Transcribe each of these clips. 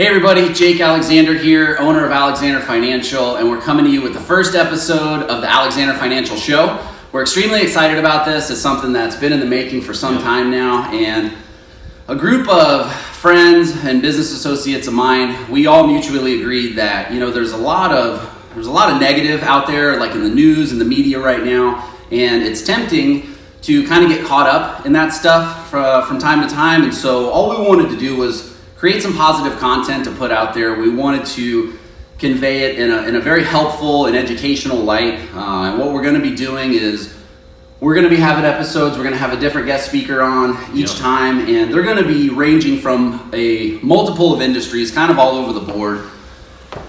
Hey everybody, Jake Alexander here, owner of Alexander Financial, and we're coming to you with the first episode of the Alexander Financial Show. We're extremely excited about this. It's something that's been in the making for some time now, and a group of friends and business associates of mine, we all mutually agreed that, there's a lot of negative out there, like in the news and the media right now, and it's tempting to kind of get caught up in that stuff from time to time. And so all we wanted to do was create some positive content to put out there. We wanted to convey it in a very helpful and educational light. And what we're going to be doing is we're going to be having episodes. We're going to have a different guest speaker on each time, and they're going to be ranging from a multiple of industries, kind of all over the board.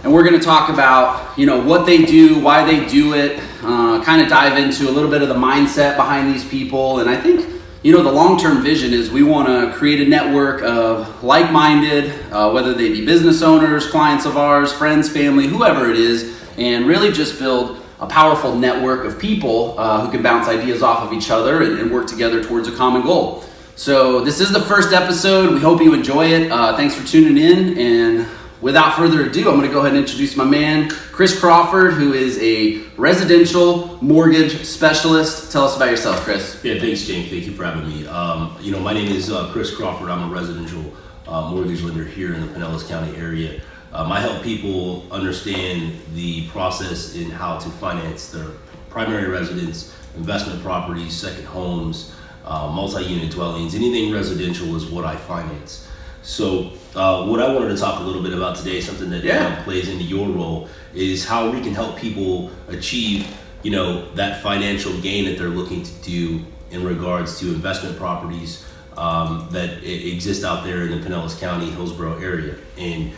And we're going to talk about, what they do, why they do it, kind of dive into a little bit of the mindset behind these people. And I think, the long-term vision is we want to create a network of like-minded, whether they be business owners, clients of ours, friends, family, whoever it is, and really just build a powerful network of people who can bounce ideas off of each other and work together towards a common goal. So this is the first episode. We hope you enjoy it. Thanks for tuning in. And without further ado, I'm going to go ahead and introduce my man, Chris Crawford, who is a residential mortgage specialist. Tell us about yourself, Chris. Yeah, thanks, Jake. Thank you for having me. My name is Chris Crawford. I'm a residential mortgage lender here in the Pinellas County area. I help people understand the process in how to finance their primary residence, investment properties, second homes, multi-unit dwellings. Anything residential is what I finance. So what I wanted to talk a little bit about today, something that plays into your role, is how we can help people achieve, that financial gain that they're looking to do in regards to investment properties that exist out there in the Pinellas County, Hillsborough area. And,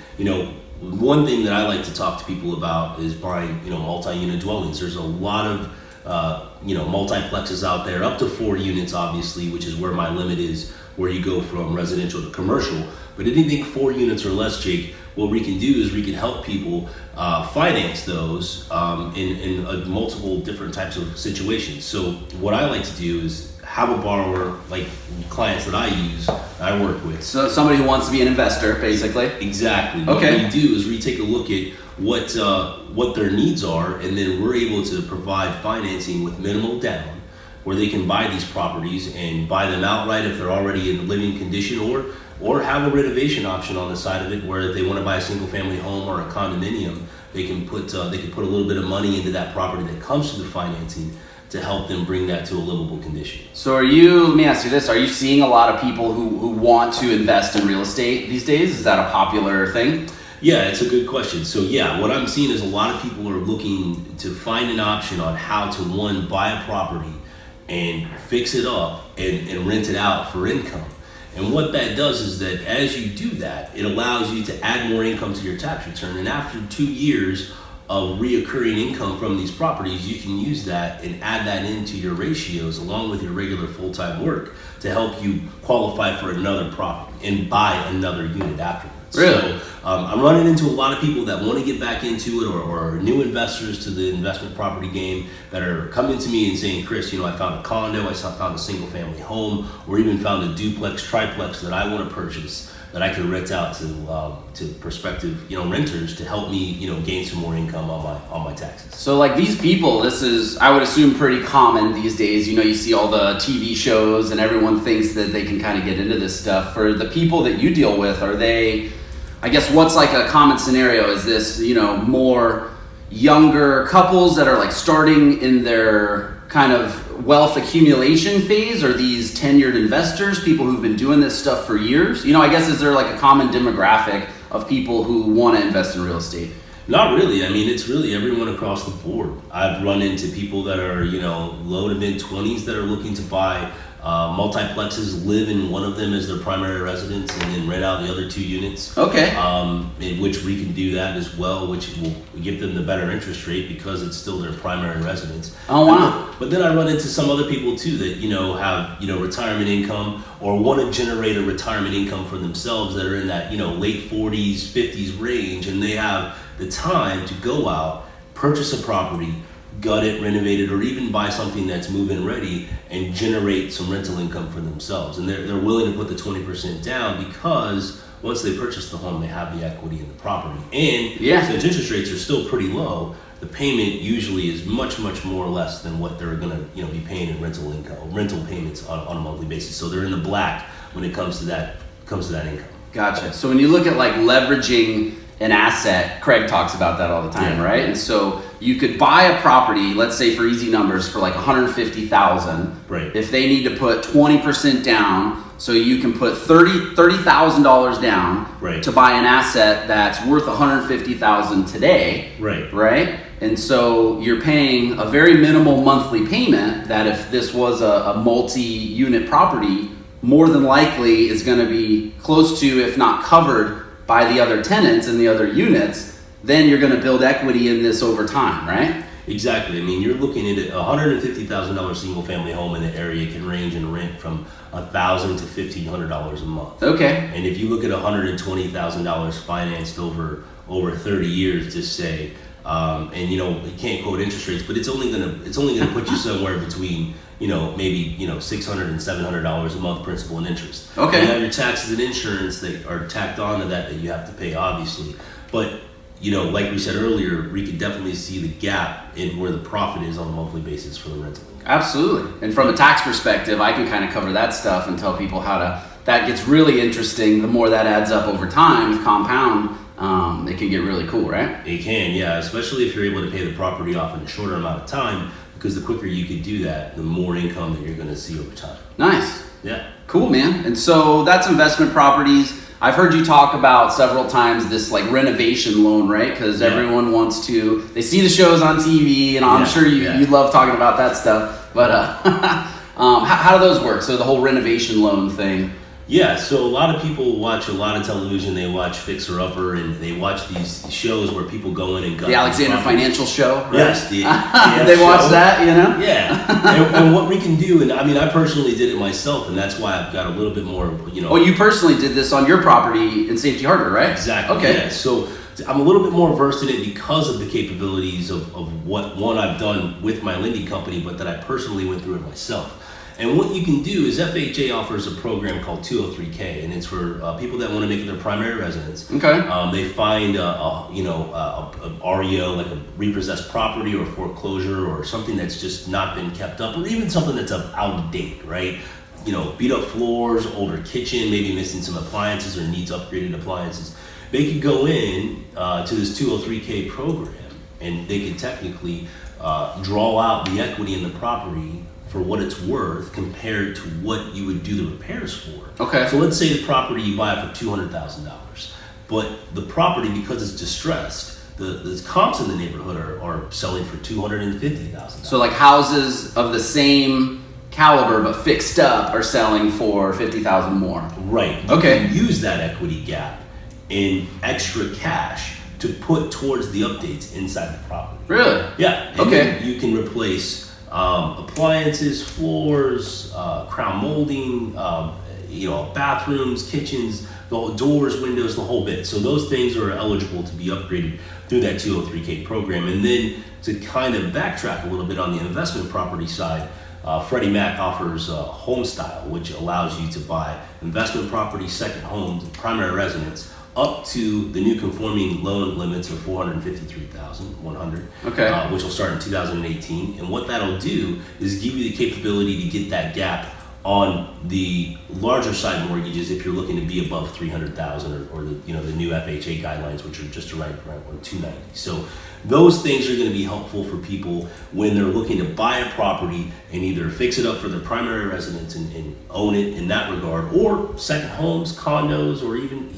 one thing that I like to talk to people about is buying, multi-unit dwellings. There's a lot of, multiplexes out there, up to 4 units, obviously, which is where my limit is, where you go from residential to commercial. But anything 4 units or less, Jake, what we can do is we can help people finance those in multiple different types of situations. So what I like to do is have a borrower, like clients that I work with. So somebody who wants to be an investor, basically. Exactly. Okay. What we do is we take a look at what their needs are, and then we're able to provide financing with minimal down, where they can buy these properties and buy them outright if they're already in living condition, or have a renovation option on the side of it, where if they want to buy a single family home or a condominium, they can put a little bit of money into that property that comes to the financing to help them bring that to a livable condition. So let me ask you this, are you seeing a lot of people who want to invest in real estate these days? Is that a popular thing? Yeah, it's a good question. So what I'm seeing is a lot of people are looking to find an option on how to, one, buy a property and fix it up and rent it out for income. And what that does is that as you do that, it allows you to add more income to your tax return. And after 2 years of reoccurring income from these properties, you can use that and add that into your ratios along with your regular full-time work to help you qualify for another property and buy another unit afterwards. Really? So I'm running into a lot of people that want to get back into it, or new investors to the investment property game that are coming to me and saying, Chris, I found a condo, I found a single family home, or even found a duplex, triplex that I want to purchase that I could rent out to prospective renters to help me gain some more income on my taxes. So like these people, this is, I would assume, pretty common these days. You see all the TV shows and everyone thinks that they can kind of get into this stuff. For the people that you deal with, are they, I guess, what's like a common scenario? Is this, more younger couples that are like starting in their kind of wealth accumulation phase, or these tenured investors, people who've been doing this stuff for years? I guess, is there like a common demographic of people who want to invest in real estate? Not really. I mean, it's really everyone across the board. I've run into people that are, low to mid 20s that are looking to buy multiplexes, live in one of them as their primary residence, and then rent out the other 2 units. Okay. In which we can do that as well, which will give them the better interest rate because it's still their primary residence. Oh, wow. But then I run into some other people too that, have, retirement income or want to generate a retirement income for themselves that are in that, late 40s, 50s range, and they have the time to go out, purchase a property, gut it, renovate it, or even buy something that's move-in ready and generate some rental income for themselves. And they're willing to put the 20% down because once they purchase the home, they have the equity in the property. And Yeah. since interest rates are still pretty low, the payment usually is much more or less than what they're going to be paying in rental payments on a monthly basis. So they're in the black when it comes to that income. Gotcha. So when you look at like leveraging an asset, Craig talks about that all the time, Yeah. right? And so you could buy a property, let's say for easy numbers, for like 150,000. Right. If they need to put 20% down, so you can put $30,000 down Right. to buy an asset that's worth 150,000 today. Right. Right. And so you're paying a very minimal monthly payment that if this was a multi-unit property, more than likely is going to be close to, if not covered by the other tenants and the other units. Then you're going to build equity in this over time, right? Exactly. I mean, you're looking at a $150,000 single family home in the area can range in rent from $1,000 to $1,500 a month. Okay. And if you look at $120,000 financed over 30 years, just say, and you can't quote interest rates, but it's only gonna put you somewhere between maybe $600 and $700 a month principal and interest. Okay. You have your taxes and insurance that are tacked onto that you have to pay, obviously, but like we said earlier, we could definitely see the gap in where the profit is on a monthly basis for the rental income. Absolutely. And from a tax perspective, I can kind of cover that stuff and tell people that gets really interesting. The more that adds up over time with compound, it can get really cool, right? It can, yeah, especially if you're able to pay the property off in a shorter amount of time, because the quicker you could do that, the more income that you're going to see over time. Nice. Yeah. Cool, man. And so that's investment properties. I've heard you talk about several times this like renovation loan, right? Because everyone wants to, they see the shows on TV, and I'm sure you love talking about that stuff. But how do those work? So the whole renovation loan thing. Yeah, so a lot of people watch a lot of television. They watch Fixer Upper, and they watch these shows where people go in and gut the Alexander Financial Show, right? Yes, they watch that, Yeah, and what we can do, and I mean, I personally did it myself, and that's why I've got a little bit more, Oh, you personally did this on your property in Safety Harbor, right? Exactly. Okay. Yeah. So I'm a little bit more versed in it because of the capabilities of what I've done with my lending company, but that I personally went through it myself. And what you can do is FHA offers a program called 203K, and it's for people that want to make it their primary residence. Okay. They find a REO, like a repossessed property or foreclosure or something that's just not been kept up, or even something that's out of date, right? Beat up floors, older kitchen, maybe missing some appliances or needs upgraded appliances. They could go in to this 203K program, and they could technically draw out the equity in the property for what it's worth compared to what you would do the repairs for. Okay. So let's say the property you buy it for $200,000, but the property, because it's distressed, the comps in the neighborhood are selling for $250,000. So like houses of the same caliber but fixed up are selling for $50,000 more. Right. Okay. You can use that equity gap in extra cash to put towards the updates inside the property. Really? Yeah. And Okay. then you can replace appliances, floors, crown molding, bathrooms, kitchens, the doors, windows, the whole bit. So those things are eligible to be upgraded through that 203K program. And then to kind of backtrack a little bit on the investment property side, Freddie Mac offers Home Style, which allows you to buy investment property, second homes, primary residence, up to the new conforming loan limits of $453,100, Okay. Which will start in 2018. And what that'll do is give you the capability to get that gap on the larger side mortgages if you're looking to be above $300,000 or the new FHA guidelines, which are just around $290. So those things are going to be helpful for people when they're looking to buy a property and either fix it up for their primary residence and own it in that regard, or second homes, condos, or even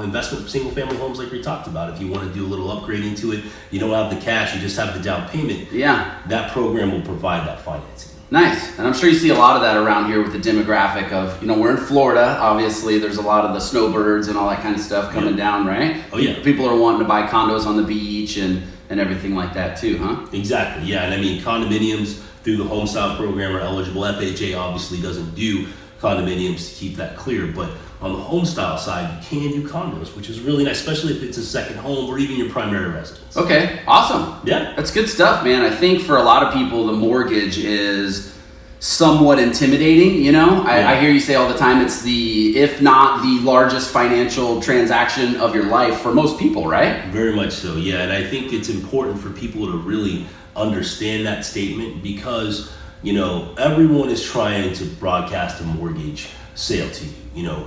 investment single family homes like we talked about. If you want to do a little upgrading to it, you don't have the cash, you just have the down payment. Yeah. That program will provide that financing. Nice. And I'm sure you see a lot of that around here with the demographic of, we're in Florida. Obviously, there's a lot of the snowbirds and all that kind of stuff coming down, right? Oh, yeah. People are wanting to buy condos on the beach and everything like that too, huh? Exactly, yeah. And I mean, condominiums through the Home Style program are eligible. FHA obviously doesn't do condominiums to keep that clear, but on the Home Style side, you can do condos, which is really nice, especially if it's a second home or even your primary residence. Okay, awesome. Yeah. That's good stuff, man. I think for a lot of people, the mortgage is, somewhat intimidating, you know? I hear you say all the time, it's if not the largest financial transaction of your life for most people, right? Very much so, yeah. And I think it's important for people to really understand that statement because, everyone is trying to broadcast a mortgage sale to you.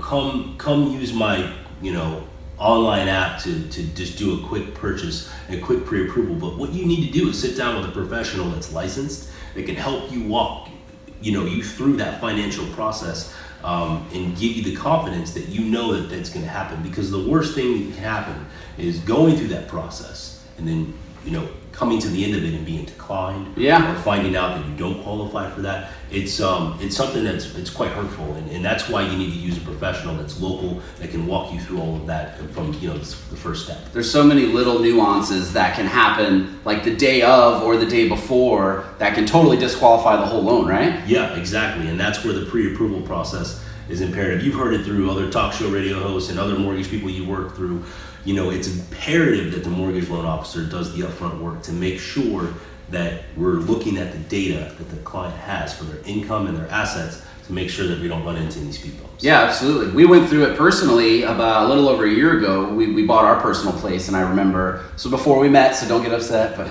Come use my, online app to just do a quick purchase and a quick pre-approval. But what you need to do is sit down with a professional that's licensed that can help you walk you through that financial process and give you the confidence that that that's going to happen. Because the worst thing that can happen is going through that process and then coming to the end of it and being declined, or finding out that you don't qualify for that. It's something it's quite hurtful, and that's why you need to use a professional that's local that can walk you through all of that from the first step. There's so many little nuances that can happen, like the day of or the day before, that can totally disqualify the whole loan, right? Yeah, exactly, and that's where the pre-approval process is imperative. You've heard it through other talk show radio hosts and other mortgage people you work through. It's imperative that the mortgage loan officer does the upfront work to make sure that we're looking at the data that the client has for their income and their assets to make sure that we don't run into any speed bumps. Yeah, absolutely. We went through it personally about a little over a year ago. We bought our personal place, and I remember, so before we met, so don't get upset, but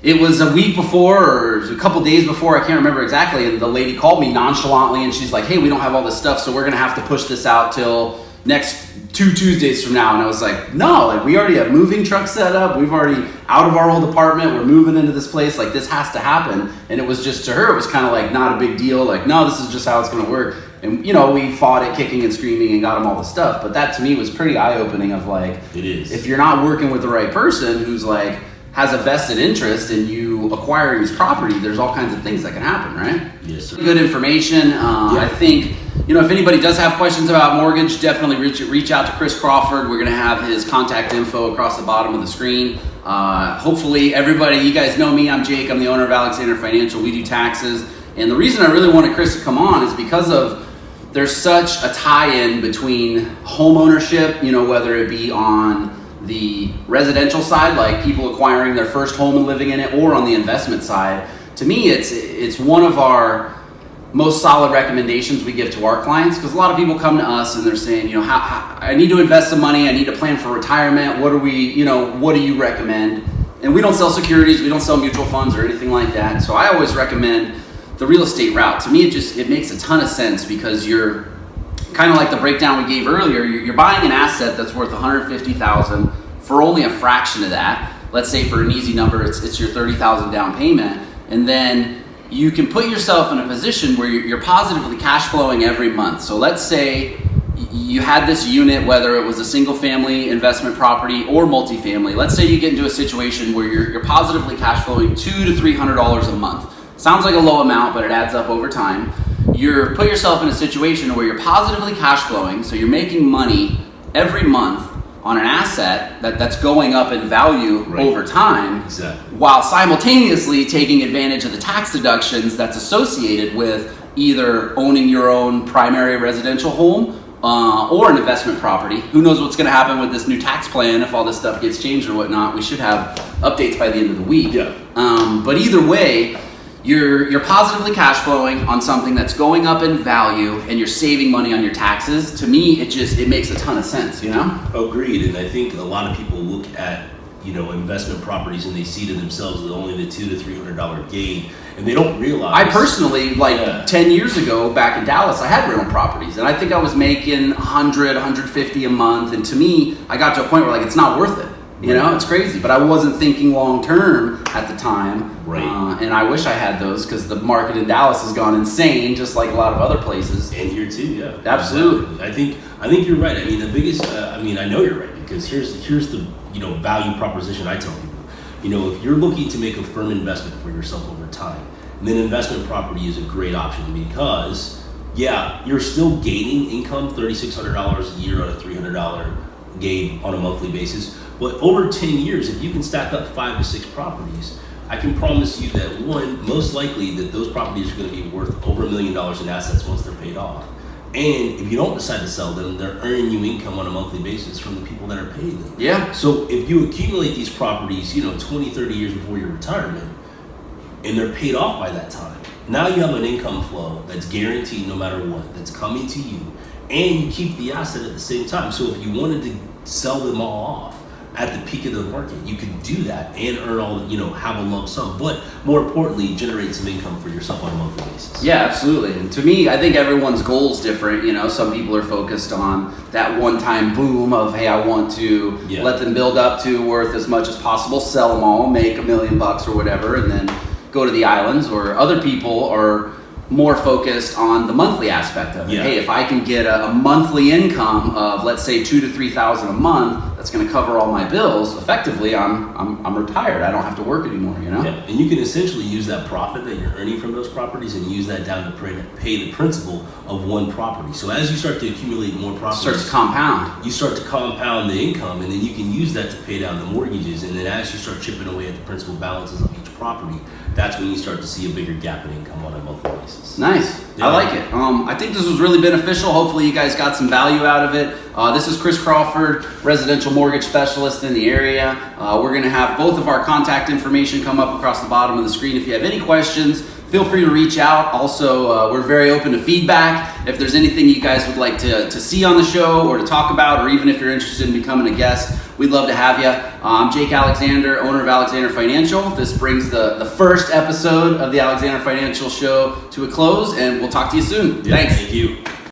it was a week before or a couple days before, I can't remember exactly, and the lady called me nonchalantly, and she's like, hey, we don't have all this stuff, so we're going to have to push this out till next 2 Tuesdays from now. And I was like, no, we already have moving trucks set up. We've already out of our old apartment. We're moving into this place. This has to happen. And it was just, to her, it was kind of like not a big deal. No, this is just how it's going to work. And, we fought it kicking and screaming and got them all the stuff. But that to me was pretty eye-opening of it is. If you're not working with the right person who's has a vested interest in you acquiring this property, there's all kinds of things that can happen, right? Yes, sir. Good information. I think, if anybody does have questions about mortgage, definitely reach out to Chris Crawford. We're going to have his contact info across the bottom of the screen. Hopefully everybody, you guys know me, I'm Jake. I'm the owner of Alexander Financial. We do taxes. And the reason I really wanted Chris to come on is because there's such a tie-in between home ownership, whether it be on the residential side, like people acquiring their first home and living in it, or on the investment side. To me, it's one of our most solid recommendations we give to our clients, because a lot of people come to us and they're saying, I need to invest some money, I need to plan for retirement. What do you recommend? And we don't sell securities, we don't sell mutual funds or anything like that. So I always recommend the real estate route. To me, it makes a ton of sense, because you're kind of like the breakdown we gave earlier. You're buying an asset that's worth $150,000 for only a fraction of that. Let's say for an easy number, it's your $30,000 down payment, and then you can put yourself in a position where you're positively cash flowing every month. So let's say you had this unit, whether it was a single family investment property or multifamily. Let's say you get into a situation where you're positively cash flowing $200 to $300 a month. Sounds like a low amount, but it adds up over time. You're put yourself in a situation where you're positively cash flowing, so you're making money every month on an asset that's going up in value over time, while simultaneously taking advantage of the tax deductions that's associated with either owning your own primary residential home or an investment property. Who knows what's going to happen with this new tax plan if all this stuff gets changed or whatnot. We should have updates by the end of the week. But either way, you're positively cash flowing on something that's going up in value, and you're saving money on your taxes. To me, it makes a ton of sense, Agreed. And I think a lot of people look at investment properties and they see to themselves that only the $200 to $300 gain, and they don't realize. I personally, 10 years ago back in Dallas, I had rental properties, and I think I was making $100, $150 a month, and to me, I got to a point where it's not worth it. It's crazy, but I wasn't thinking long term at the time. And I wish I had those, because the market in Dallas has gone insane, just like a lot of other places. And here too, yeah. Absolutely. I think you're right. The biggest, I know you're right, because here's the value proposition I tell people. If you're looking to make a firm investment for yourself over time, then investment property is a great option, because you're still gaining income, $3,600 a year on a $300 gain on a monthly basis. But over 10 years, if you can stack up 5 to 6 properties, I can promise you that most likely that those properties are going to be worth over $1 million in assets once they're paid off. And if you don't decide to sell them, they're earning you income on a monthly basis from the people that are paying them. Yeah. So if you accumulate these properties, 20, 30 years before your retirement, and they're paid off by that time. Now you have an income flow that's guaranteed no matter what, that's coming to you, and you keep the asset at the same time. So if you wanted to sell them all off at the peak of the market, you could do that and earn all, have a lump sum, but more importantly, generate some income for yourself on a monthly basis. Yeah, absolutely. And to me, I think everyone's goal is different. Some people are focused on that one-time boom of, hey, I want to let them build up to worth as much as possible, sell them all, make $1 million or whatever, and then go to the islands. Or other people are more focused on the monthly aspect of it. Yeah. Hey, if I can get a monthly income of, let's say, $2,000 to $3,000 a month, that's going to cover all my bills. Effectively, I'm retired. I don't have to work anymore. Yeah, and you can essentially use that profit that you're earning from those properties and use that down to pay the principal of one property. So as you start to accumulate more properties, Starts to compound. You start to compound the income, and then you can use that to pay down the mortgages. And then as you start chipping away at the principal balances of each property, that's when you start to see a bigger gap in income on a monthly basis. Nice. Yeah. I like it. I think this was really beneficial. Hopefully you guys got some value out of it. This is Chris Crawford, residential mortgage specialist in the area. We're going to have both of our contact information come up across the bottom of the screen. If you have any questions, feel free to reach out. Also, we're very open to feedback. If there's anything you guys would like to see on the show or to talk about, or even if you're interested in becoming a guest, we'd love to have you. I'm Jake Alexander, owner of Alexander Financial. This brings the first episode of the Alexander Financial Show to a close, and we'll talk to you soon. Yeah, Thanks. Thank you.